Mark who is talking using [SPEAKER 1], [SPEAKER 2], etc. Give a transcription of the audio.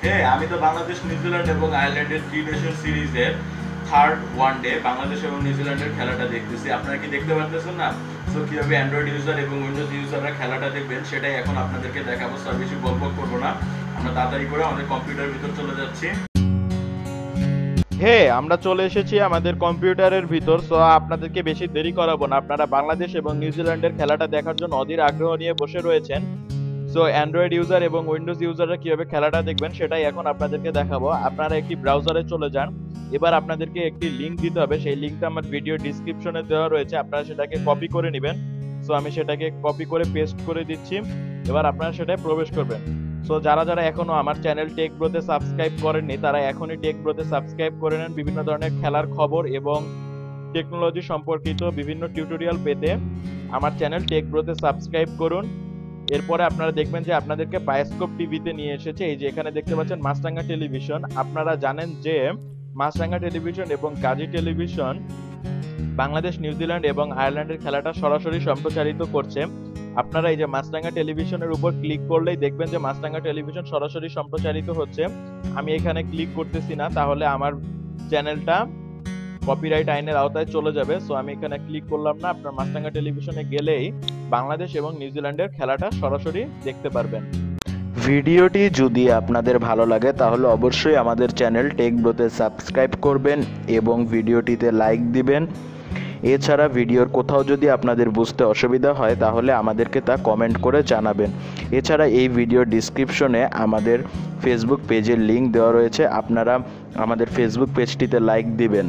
[SPEAKER 1] হ্যাঁ, আমি তো বাংলাদেশ নিউজিল্যান্ড এবং আয়ারল্যান্ডের 3 নেশন সিরিজের থার্ড ওয়ানডে বাংলাদেশ এবং নিউজিল্যান্ডের খেলাটা দেখতেছি। আপনারা কি দেখতে পারতেছেন না? সো কিভাবে অ্যান্ড্রয়েড ইউজার এবং উইন্ডোজ ইউজাররা খেলাটা দেখবেন সেটাই এখন আপনাদেরকে দেখাবো। সো বেশি গল্প করবো না, আমরা তাড়াতাড়ি করে আমাদের কম্পিউটারের ভিতর চলে যাচ্ছি।
[SPEAKER 2] হ্যাঁ, আমরা চলে এসেছি আমাদের কম্পিউটারের ভিতর। সো আপনাদেরকে বেশি দেরি করাবো না। আপনারা বাংলাদেশ এবং নিউজিল্যান্ডের খেলাটা দেখার জন্য অধীর আগ্রহ নিয়ে বসে রয়েছেন। সো অ্যান্ড্রয়েড ইউজার এবং উইন্ডোজ ইউজাররা কিভাবে খেলাটা দেখবেন সেটাই এখন আপনাদেরকে দেখাবো। আপনারা একটি ব্রাউজারে চলে যান। এবার আপনাদেরকে একটি লিংক দিতে হবে। সেই লিংকটা আমার ভিডিও ডিসক্রিপশনে দেওয়া রয়েছে। আপনারা সেটাকে কপি করে নেবেন। সো আমি সেটাকে কপি করে পেস্ট করে দিচ্ছি। এবার আপনারা সেটায় প্রবেশ করবেন। সো যারা যারা এখনো আমার চ্যানেল টেক ব্রোতে সাবস্ক্রাইব করেননি তারা এখনই টেক ব্রোতে সাবস্ক্রাইব করে নেন। বিভিন্ন ধরনের খেলার খবর এবং টেকনোলজি সম্পর্কিত বিভিন্ন টিউটোরিয়াল পেতে আমার চ্যানেল টেক ব্রোতে সাবস্ক্রাইব করুন। এরপরে আপনারা দেখবেন যে আপনাদেরকে বায়োস্কোপ টিভিতে নিয়ে এসেছে। এই যে এখানে দেখতে পাচ্ছেন মাছরাঙা টেলিভিশন। আপনারা জানেন যে মাছরাঙা টেলিভিশন এবং গাজী টেলিভিশন বাংলাদেশ নিউজিল্যান্ড এবং আয়ারল্যান্ডের খেলাটা সরাসরি সম্প্রচারিত করছে। আপনারা এই যে মাছরাঙা টেলিভিশনের উপর ক্লিক করলেই দেখবেন যে মাছরাঙা টেলিভিশন সরাসরি সম্প্রচারিত হচ্ছে। আমি এখানে ক্লিক করতেছি না, তাহলে আমার চ্যানেলটা কপিরাইট আইনের আওতায় চলে যাবে। সো আমি এখানে ক্লিক করলাম না। আপনার মাছরাঙা টেলিভিশনে গেলেই বাংলাদেশ এবং নিউজিল্যান্ডের খেলাটা সরাসরি দেখতে পারবেন।
[SPEAKER 3] ভিডিওটি যদি আপনাদের ভালো লাগে তাহলে অবশ্যই আমাদের চ্যানেল টেক ব্রোতে সাবস্ক্রাইব করবেন এবং ভিডিওটিতে লাইক দিবেন। এছাড়া ভিডিওর কোথাও যদি আপনাদের বুঝতে অসুবিধা হয় তাহলে আমাদেরকে তা কমেন্ট করে জানাবেন। এছাড়া এই ভিডিও ডিসক্রিপশনে আমাদের ফেসবুক পেজের লিংক দেওয়া রয়েছে, আপনারা আমাদের ফেসবুক পেজটিতে লাইক দিবেন।